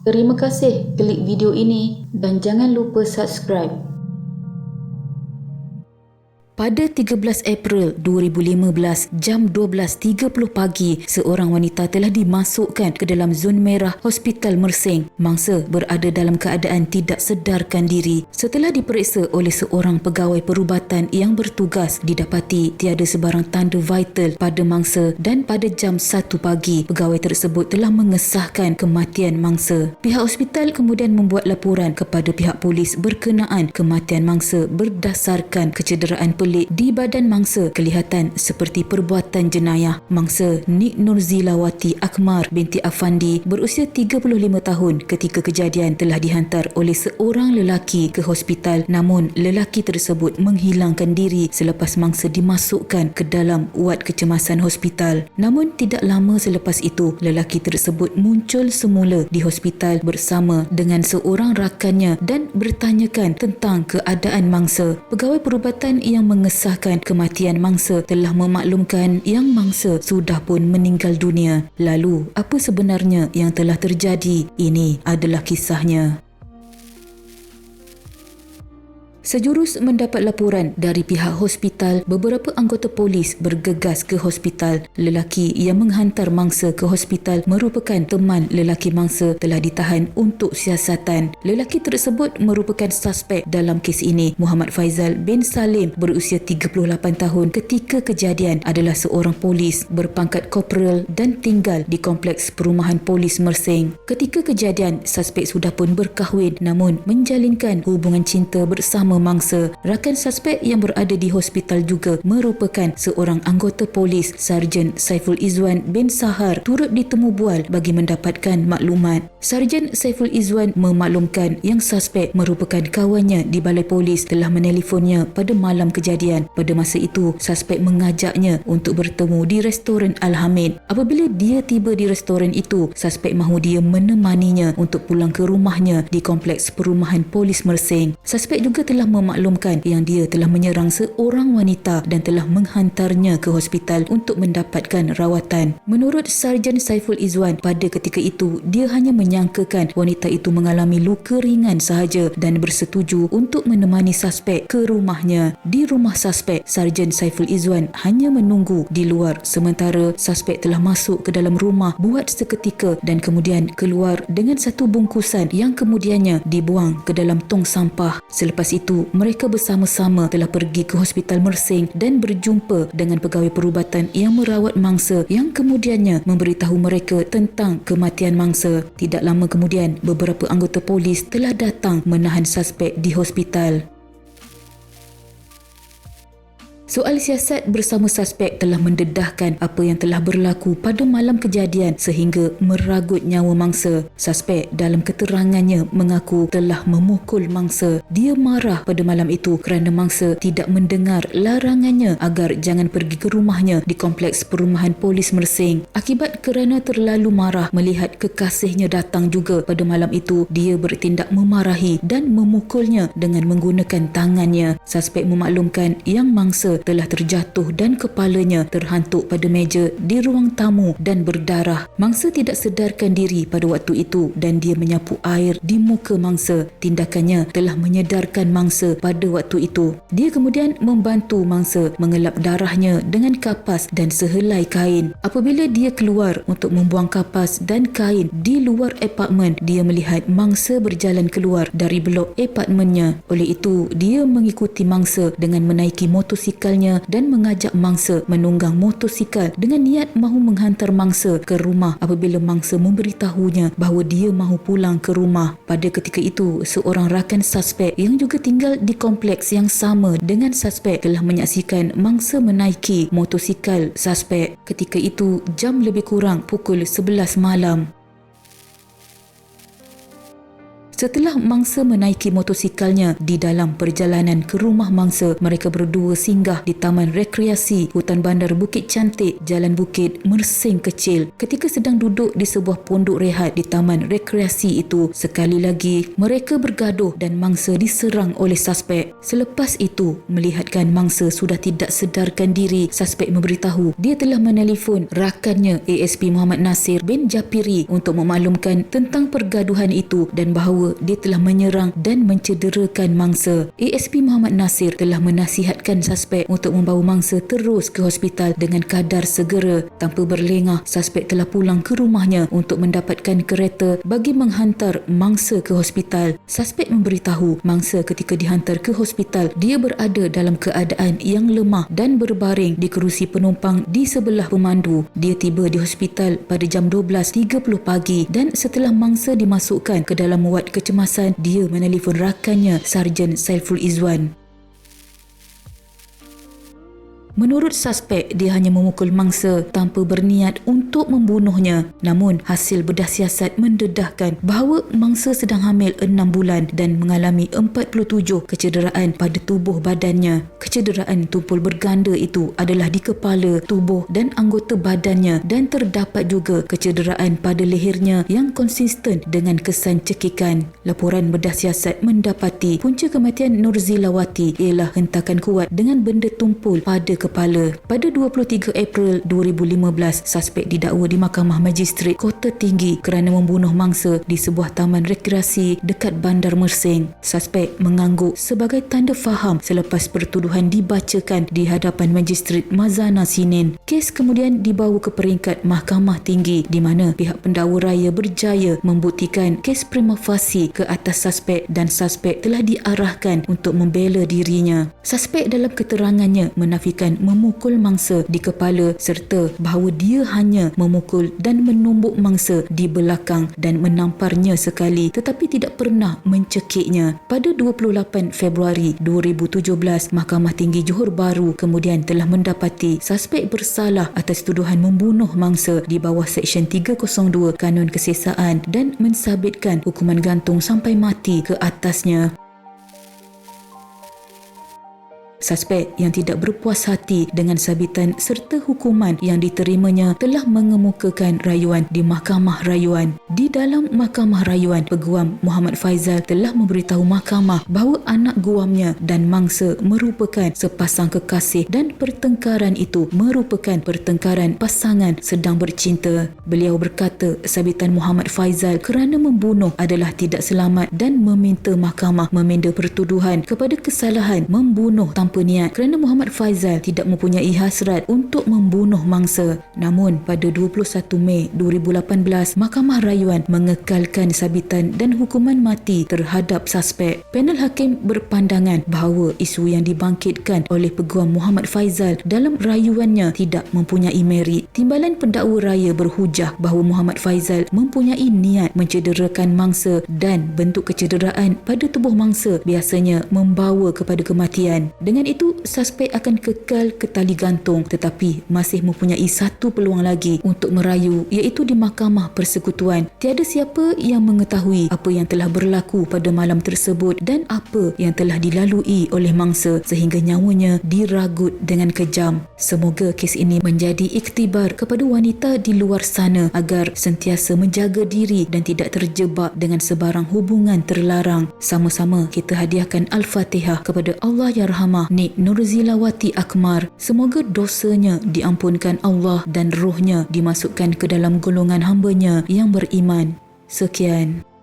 Terima kasih klik video ini dan jangan lupa subscribe. Pada 13 April 2015, jam 12.30 pagi, seorang wanita telah dimasukkan ke dalam zon merah Hospital Mersing. Mangsa berada dalam keadaan tidak sedarkan diri. Setelah diperiksa oleh seorang pegawai perubatan yang bertugas, didapati tiada sebarang tanda vital pada mangsa dan pada jam 1 pagi, pegawai tersebut telah mengesahkan kematian mangsa. Pihak hospital kemudian membuat laporan kepada pihak polis berkenaan kematian mangsa berdasarkan kecederaan pelik di badan mangsa kelihatan seperti perbuatan jenayah. Mangsa Nik Nurzilawati Akmar binti Afandi berusia 35 tahun ketika kejadian telah dihantar oleh seorang lelaki ke hospital, namun lelaki tersebut menghilangkan diri selepas mangsa dimasukkan ke dalam wad kecemasan hospital. Namun tidak lama selepas itu, lelaki tersebut muncul semula di hospital bersama dengan seorang rakannya dan bertanyakan tentang keadaan mangsa. Pegawai perubatan yang mengesahkan kematian mangsa telah memaklumkan yang mangsa sudah pun meninggal dunia. Lalu, apa sebenarnya yang telah terjadi? Ini adalah kisahnya. Sejurus mendapat laporan dari pihak hospital, beberapa anggota polis bergegas ke hospital. Lelaki yang menghantar mangsa ke hospital merupakan teman lelaki mangsa telah ditahan untuk siasatan. Lelaki tersebut merupakan suspek dalam kes ini. Muhammad Faizal bin Salim berusia 38 tahun ketika kejadian adalah seorang polis berpangkat korporal dan tinggal di kompleks perumahan polis Mersing. Ketika kejadian, suspek sudah pun berkahwin namun menjalinkan hubungan cinta bersama mangsa. Rakan suspek yang berada di hospital juga merupakan seorang anggota polis, Sarjan Saiful Izwan bin Sahar, turut ditemu bual bagi mendapatkan maklumat. Sarjan Saiful Izwan memaklumkan yang suspek merupakan kawannya di balai polis telah menelefonnya pada malam kejadian. Pada masa itu, suspek mengajaknya untuk bertemu di restoran Al-Hamid. Apabila dia tiba di restoran itu, suspek mahu dia menemaninya untuk pulang ke rumahnya di kompleks perumahan polis Mersing. Suspek juga telah memaklumkan yang dia telah menyerang seorang wanita dan telah menghantarnya ke hospital untuk mendapatkan rawatan. Menurut Sarjan Saiful Izwan, pada ketika itu dia hanya menyangkakan wanita itu mengalami luka ringan sahaja dan bersetuju untuk menemani suspek ke rumahnya. Di rumah suspek, Sarjan Saiful Izwan hanya menunggu di luar sementara suspek telah masuk ke dalam rumah buat seketika dan kemudian keluar dengan satu bungkusan yang kemudiannya dibuang ke dalam tong sampah. Selepas itu, mereka bersama-sama telah pergi ke hospital Mersing dan berjumpa dengan pegawai perubatan yang merawat mangsa yang kemudiannya memberitahu mereka tentang kematian mangsa. Tidak lama kemudian, beberapa anggota polis telah datang menahan suspek di hospital. Soal siasat bersama suspek telah mendedahkan apa yang telah berlaku pada malam kejadian sehingga meragut nyawa mangsa. Suspek dalam keterangannya mengaku telah memukul mangsa. Dia marah pada malam itu kerana mangsa tidak mendengar larangannya agar jangan pergi ke rumahnya di kompleks perumahan polis Mersing. Akibat kerana terlalu marah melihat kekasihnya datang juga pada malam itu, dia bertindak memarahi dan memukulnya dengan menggunakan tangannya. Suspek memaklumkan yang mangsa telah terjatuh dan kepalanya terhantuk pada meja di ruang tamu dan berdarah. Mangsa tidak sedarkan diri pada waktu itu dan dia menyapu air di muka mangsa. Tindakannya telah menyedarkan mangsa pada waktu itu. Dia kemudian membantu mangsa mengelap darahnya dengan kapas dan sehelai kain. Apabila dia keluar untuk membuang kapas dan kain di luar apartmen, dia melihat mangsa berjalan keluar dari blok apartmennya. Oleh itu, dia mengikuti mangsa dengan menaiki motosikal dan mengajak mangsa menunggang motosikal dengan niat mahu menghantar mangsa ke rumah apabila mangsa memberitahunya bahawa dia mahu pulang ke rumah. Pada ketika itu, seorang rakan suspek yang juga tinggal di kompleks yang sama dengan suspek telah menyaksikan mangsa menaiki motosikal suspek. Ketika itu, jam lebih kurang pukul 11 malam. Setelah mangsa menaiki motosikalnya di dalam perjalanan ke rumah mangsa, mereka berdua singgah di Taman Rekreasi Hutan Bandar Bukit Cantik, Jalan Bukit Mersing Kecil. Ketika sedang duduk di sebuah pondok rehat di Taman Rekreasi itu, sekali lagi mereka bergaduh dan mangsa diserang oleh suspek. Selepas itu, melihatkan mangsa sudah tidak sedarkan diri, suspek memberitahu dia telah menelefon rakannya ASP Muhammad Nasir bin Japiri untuk memaklumkan tentang pergaduhan itu dan bahawa dia telah menyerang dan mencederakan mangsa. ASP Muhammad Nasir telah menasihatkan suspek untuk membawa mangsa terus ke hospital dengan kadar segera. Tanpa berlengah, suspek telah pulang ke rumahnya untuk mendapatkan kereta bagi menghantar mangsa ke hospital. Suspek memberitahu mangsa ketika dihantar ke hospital, dia berada dalam keadaan yang lemah dan berbaring di kerusi penumpang di sebelah pemandu. Dia tiba di hospital pada jam 12.30 pagi dan setelah mangsa dimasukkan ke dalam wad kecemasan, dia menelefon rakannya Sarjan Saiful Izwan. Menurut suspek, dia hanya memukul mangsa tanpa berniat untuk membunuhnya. Namun, hasil bedah siasat mendedahkan bahawa mangsa sedang hamil 6 bulan dan mengalami 47 kecederaan pada tubuh badannya. Kecederaan tumpul berganda itu adalah di kepala, tubuh dan anggota badannya, dan terdapat juga kecederaan pada lehernya yang konsisten dengan kesan cekikan. Laporan bedah siasat mendapati punca kematian Nurzilawati ialah hentakan kuat dengan benda tumpul pada kepala. Pada 23 April 2015, suspek didakwa di Mahkamah Magistrat Kota Tinggi kerana membunuh mangsa di sebuah taman rekreasi dekat Bandar Mersing. Suspek mengangguk sebagai tanda faham selepas pertuduhan dibacakan di hadapan Magistrat Mazana Sinin. Kes kemudian dibawa ke peringkat Mahkamah Tinggi di mana pihak pendakwa raya berjaya membuktikan kes prima facie ke atas suspek dan suspek telah diarahkan untuk membela dirinya. Suspek dalam keterangannya menafikan memukul mangsa di kepala serta bahawa dia hanya memukul dan menumbuk mangsa di belakang dan menamparnya sekali tetapi tidak pernah mencekiknya. Pada 28 Februari 2017, Mahkamah Tinggi Johor Bahru kemudian telah mendapati suspek bersalah atas tuduhan membunuh mangsa di bawah Seksyen 302 Kanun Kesesaan dan mensabitkan hukuman gantung sampai mati ke atasnya. Suspek yang tidak berpuas hati dengan sabitan serta hukuman yang diterimanya telah mengemukakan rayuan di Mahkamah Rayuan. Di dalam Mahkamah Rayuan, Peguam Muhammad Faizal telah memberitahu mahkamah bahawa anak guamnya dan mangsa merupakan sepasang kekasih dan pertengkaran itu merupakan pertengkaran pasangan sedang bercinta. Beliau berkata sabitan Muhammad Faizal kerana membunuh adalah tidak selamat dan meminta mahkamah memenda pertuduhan kepada kesalahan membunuh tanpa niat kerana Muhammad Faizal tidak mempunyai hasrat untuk membunuh mangsa. Namun pada 21 Mei 2018, Mahkamah Rayuan mengekalkan sabitan dan hukuman mati terhadap suspek. Panel hakim berpandangan bahawa isu yang dibangkitkan oleh Peguam Muhammad Faizal dalam rayuannya tidak mempunyai merit. Timbalan pendakwa raya berhujah bahawa Muhammad Faizal mempunyai niat mencederakan mangsa dan bentuk kecederaan pada tubuh mangsa biasanya membawa kepada kematian. Dengan itu, suspek akan kekal ke tali gantung tetapi masih mempunyai satu peluang lagi untuk merayu, iaitu di Mahkamah Persekutuan. Tiada siapa yang mengetahui apa yang telah berlaku pada malam tersebut dan apa yang telah dilalui oleh mangsa sehingga nyawanya diragut dengan kejam. Semoga kes ini menjadi iktibar kepada wanita di luar sana agar sentiasa menjaga diri dan tidak terjebak dengan sebarang hubungan terlarang. Sama-sama kita hadiahkan Al-Fatihah kepada Allah Yarhamah Nik Nurzilawati Akmar. Semoga dosanya diampunkan Allah dan rohnya dimasukkan ke dalam golongan hamba-Nya yang beriman. Sekian.